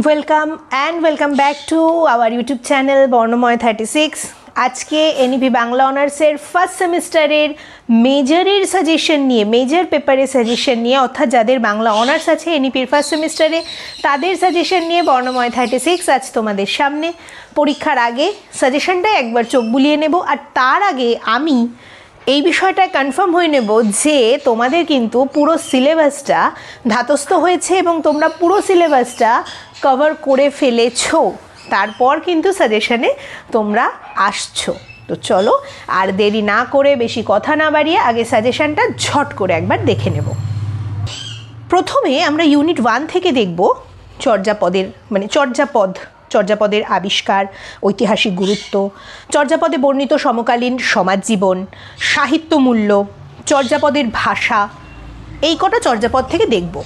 Welcome back to our YouTube channel Barnamoy 36। আজকে NEP Bangla অনার্সের first সেমিস্টারের মেজরের সাজেশন নিয়ে, মেজর পেপারের সাজেশন নিয়ে, অর্থাৎ যাদের বাংলা অনার্স আছে এনইপির ফার্স্ট সেমিস্টারে তাদের সাজেশন নিয়ে বর্ণময় 36 আজ তোমাদের সামনে। পরীক্ষার আগে সাজেশনটা একবার চোখ বুলিয়ে নেব, আর তার আগে আমি এই বিষয়টায় কনফার্ম হয়ে নেব যে তোমাদের কিন্তু পুরো সিলেবাসটা ধাতস্থ হয়েছে এবং তোমরা পুরো সিলেবাসটা কভার করে ফেলেছো, তারপর কিন্তু সাজেশনে তোমরা আসছো। তো চলো আর দেরি না করে, বেশি কথা না বাড়িয়ে আগে সাজেশনটা ঝট করে একবার দেখে নেব। প্রথমে আমরা ইউনিট 1 থেকে দেখব চর্যাপদের, মানে চর্যাপদের আবিষ্কার, ঐতিহাসিক গুরুত্ব, চর্যাপদে বর্ণিত সমকালীন সমাজ জীবন, সাহিত্য মূল্য, চর্যাপদের ভাষা, এই কটা চর্যাপদ থেকে দেখব।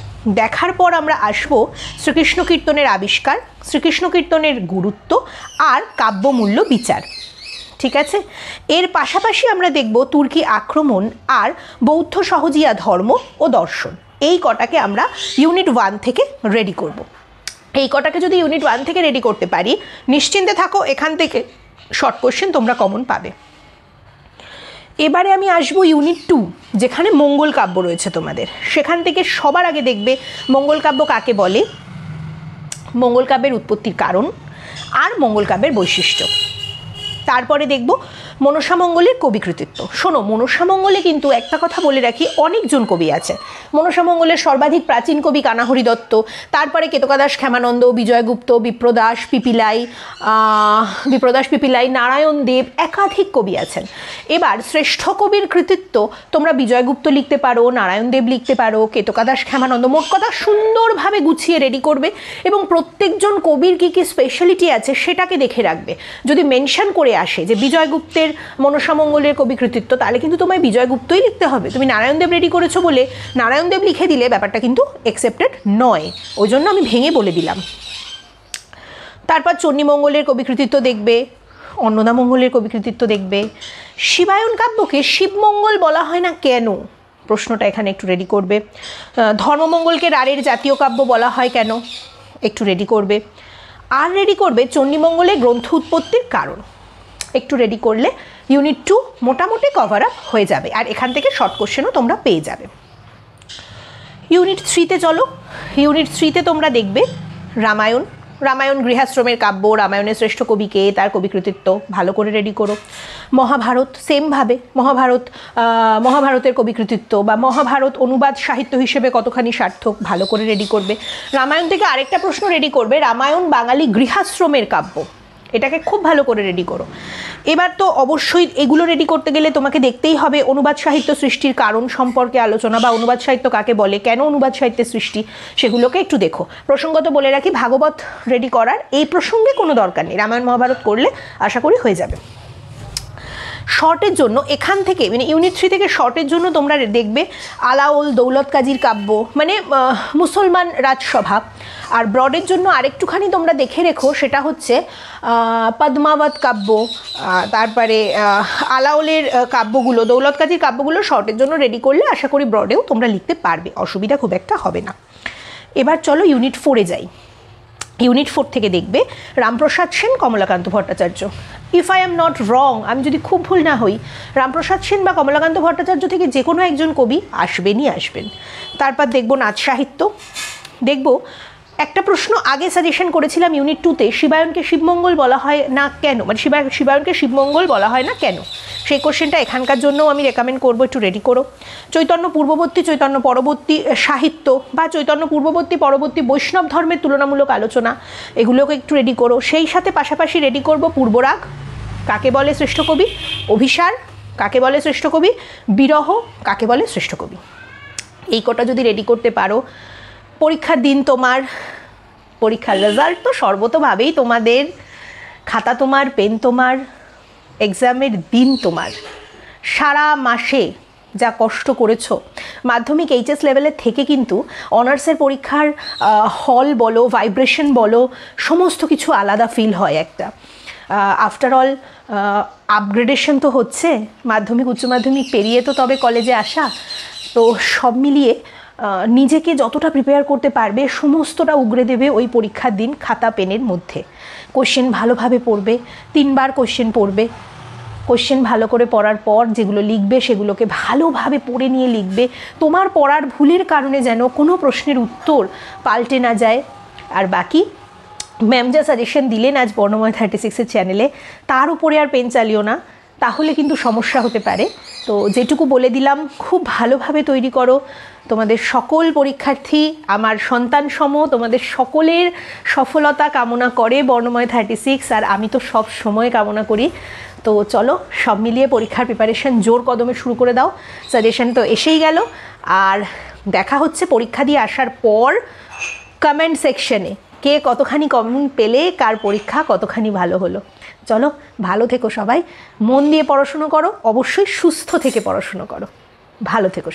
দেখার পর আমরা আসব শ্রীকৃষ্ণ কীর্তনের আবিষ্কার, শ্রীকৃষ্ণ কীর্তনের গুরুত্ব আর কাব্যমূল্য বিচার। ঠিক আছে, এর পাশাপাশি আমরা দেখব তুর্কি আক্রমণ আর বৌদ্ধ সহজিয়া ধর্ম ও দর্শন। এই কটাকে আমরা ইউনিট 1 থেকে রেডি করব। এই কটাকে যদি ইউনিট 1 থেকে রেডি করতে পারি, নিশ্চিন্তে থাকো এখান থেকে শর্ট কোশ্চেন তোমরা কমন পাবে। এবারে আমি আসবো ইউনিট 2, যেখানে মঙ্গল কাব্য রয়েছে তোমাদের। সেখান থেকে সবার আগে দেখবে মঙ্গল কাব্য কাকে বলে, মঙ্গল কাব্যের উৎপত্তির কারণ আর মঙ্গল কাব্যের বৈশিষ্ট্য। তারপরে দেখব মনসা মঙ্গলের কবি কৃতিত্ব। শোনো, মনসা মঙ্গলে কিন্তু একটা কথা বলে রাখি, অনেকজন কবি আছে। মনসা মঙ্গলের সর্বাধিক প্রাচীন কবি কানাহরি দত্ত, তারপরে কেতকাদাস ক্ষেমানন্দ, বিজয়গুপ্ত, বিপ্রদাস পিপিলাই, নারায়ণ দেব, একাধিক কবি আছেন। এবার শ্রেষ্ঠ কবির কৃতিত্ব তোমরা বিজয়গুপ্ত লিখতে পারো, নারায়ণ দেব লিখতে পারো, কেতকাদাস ক্ষেমানন্দ, মোট কথা সুন্দরভাবে গুছিয়ে রেডি করবে এবং প্রত্যেকজন কবির কী কী স্পেশালিটি আছে সেটাকে দেখে রাখবে। যদি মেনশন করে আসে যে বিজয়গুপ্তের মনসা মঙ্গলের কবি কৃতিত্ব, তাহলে কিন্তু তোমায় বিজয়গুপ্তই লিখতে হবে। তুমি নারায়ণদেব রেডি করেছো বলে নারায়ণদেব লিখে দিলে ব্যাপারটা কিন্তু অ্যাকসেপ্টেড নয়, ওই জন্য আমি ভেঙে বলে দিলাম। তারপর চণ্ডীমঙ্গলের কবি কৃতিত্ব দেখবে, অন্নদা মঙ্গলের কবি কৃতিত্ব দেখবে। শিবায়ন কাব্যকে শিবমঙ্গল বলা হয় না কেন, প্রশ্নটা এখানে একটু রেডি করবে। ধর্মমঙ্গলকে রাঢ়ের জাতীয় কাব্য বলা হয় কেন, একটু রেডি করবে। আর রেডি করবে চণ্ডীমঙ্গলের গ্রন্থ উৎপত্তির কারণ, একটু রেডি করলে ইউনিট 2 মোটামুটি কভার আপ হয়ে যাবে, আর এখান থেকে শর্ট কোশ্চেনও তোমরা পেয়ে যাবে। ইউনিট 3তে চলো। ইউনিট 3তে তোমরা দেখবে রামায়ণ গৃহাশ্রমের কাব্য, রামায়ণের শ্রেষ্ঠ কবিকে, তার কবি কৃতিত্ব ভালো করে রেডি করো। মহাভারত সেমভাবে, মহাভারতের কবি কৃতিত্ব বা মহাভারত অনুবাদ সাহিত্য হিসেবে কতখানি সার্থক ভালো করে রেডি করবে। রামায়ণ থেকে আরেকটা প্রশ্ন রেডি করবে, রামায়ণ বাঙালি গৃহাশ্রমের কাব্য, এটাকে খুব ভালো করে রেডি করো। এবার তো অবশ্যই এগুলো রেডি করতে গেলে তোমাকে দেখতেই হবে অনুবাদ সাহিত্য সৃষ্টির কারণ সম্পর্কে আলোচনা, বা অনুবাদ সাহিত্য কাকে বলে, কেন অনুবাদ সাহিত্যের সৃষ্টি, সেগুলোকে একটু দেখো। প্রসঙ্গত বলে রাখি, ভাগবত রেডি করার এই প্রসঙ্গে কোনো দরকার নেই, রামায়ণ মহাভারত করলে আশা করি হয়ে যাবে। শর্টের জন্য এখান থেকে, মানে ইউনিট 3 থেকে শর্টের জন্য তোমরা দেখবে আলাওল দৌলত কাজীর কাব্য, মানে মুসলমান রাজসভা। আর ব্রডের জন্য আরেকটুখানি তোমরা দেখে রেখো, সেটা হচ্ছে পদ্মাবত কাব্য। তারপরে আলাওলের কাব্যগুলো, দৌলত কাজীর কাব্যগুলো শর্টের জন্য রেডি করলে আশা করি ব্রডেও তোমরা লিখতে পারবে, অসুবিধা খুব একটা হবে না। এবার চলো ইউনিট 4-এ যাই। ইউনিট 4 থেকে দেখবে Ramprasad Sen, Kamalakanta Bhattacharya. If I am not wrong, আমি যদি খুব ভুল না হই, রামপ্রসাদ সেন বা কমলাকান্ত ভট্টাচার্য থেকে যে কোনো একজন কবি আসবেন। তারপর দেখব নাচ সাহিত্য, দেখব একটা প্রশ্ন আগে সাজেশন করেছিলাম ইউনিট 2-তে, শিবায়নকে শিবমঙ্গল বলা হয় না কেন, মানে শিবায়নকে শিবমঙ্গল বলা হয় না কেন, সেই কোশ্চেনটা এখানকার জন্যও আমি রেকমেন্ড করবো, একটু রেডি করো। চৈতন্য পূর্ববর্তী, চৈতন্য পরবর্তী সাহিত্য বা চৈতন্য পূর্ববর্তী পরবর্তী বৈষ্ণব ধর্মের তুলনামূলক আলোচনা, এগুলোকে একটু রেডি করো। সেই সাথে পাশাপাশি রেডি করব পূর্বরাগ কাকে বলে শ্রেষ্ঠ কবি, অভিসার কাকে বলে শ্রেষ্ঠ কবি, বিরহ কাকে বলে শ্রেষ্ঠ কবি। এই কটা যদি রেডি করতে পারো, পরীক্ষার দিন তোমার, পরীক্ষার রেজাল্ট তো সর্বতভাবেই তোমাদের, খাতা তোমার, পেন তোমার, এক্সামের দিন তোমার। সারা মাসে যা কষ্ট করেছো, মাধ্যমিক এইচএস লেভেলের থেকে কিন্তু অনার্সের পরীক্ষার হল বলো, ভাইব্রেশন বলো, সমস্ত কিছু আলাদা ফিল হয় একটা। আফটার অল আপগ্রেডেশন তো হচ্ছে, মাধ্যমিক উচ্চ মাধ্যমিক পেরিয়ে তো তবে কলেজে আসা, তো সব মিলিয়ে নিজেকে যতটা প্রিপেয়ার করতে পারবে সমস্তটা উগরে দেবে ওই পরীক্ষার দিন খাতা পেনের মধ্যে। কোশ্চেন ভালোভাবে পড়বে, 3 বার কোশ্চেন পড়বে। কোশ্চেন ভালো করে পড়ার পর যেগুলো লিখবে সেগুলোকে ভালোভাবে পড়ে নিয়ে লিখবে। তোমার পড়ার ভুলের কারণে যেন কোনো প্রশ্নের উত্তর পাল্টে না যায়। আর বাকি ম্যাম যা সাজেশন দিলেন আজ বর্ণময় 36-এর চ্যানেলে, তার উপরে আর পেন চালিও না, তাহলে কিন্তু সমস্যা হতে পারে। তো যেটুকু বলে দিলাম খুব ভালোভাবে তৈরি করো। তোমাদের সকল পরীক্ষার্থী আমার সন্তান সম, তোমাদের সকলের সফলতা কামনা করে বর্ণময় 36, আর আমি তো সব সময় কামনা করি। তো চলো সব মিলিয়ে পরীক্ষার প্রিপারেশন জোর কদমে শুরু করে দাও। সাজেশন তো এসেই গেল, আর দেখা হচ্ছে পরীক্ষা দিয়ে আসার পর কমেন্ট সেকশনে কে কতখানি কমেন্ট পেলে, কার পরীক্ষা কতখানি ভালো হলো। চলো ভালো থেকো সবাই, মন দিয়ে পড়াশুনো করো, অবশ্যই সুস্থ থেকে পড়াশুনো করো। ভালো থেকো।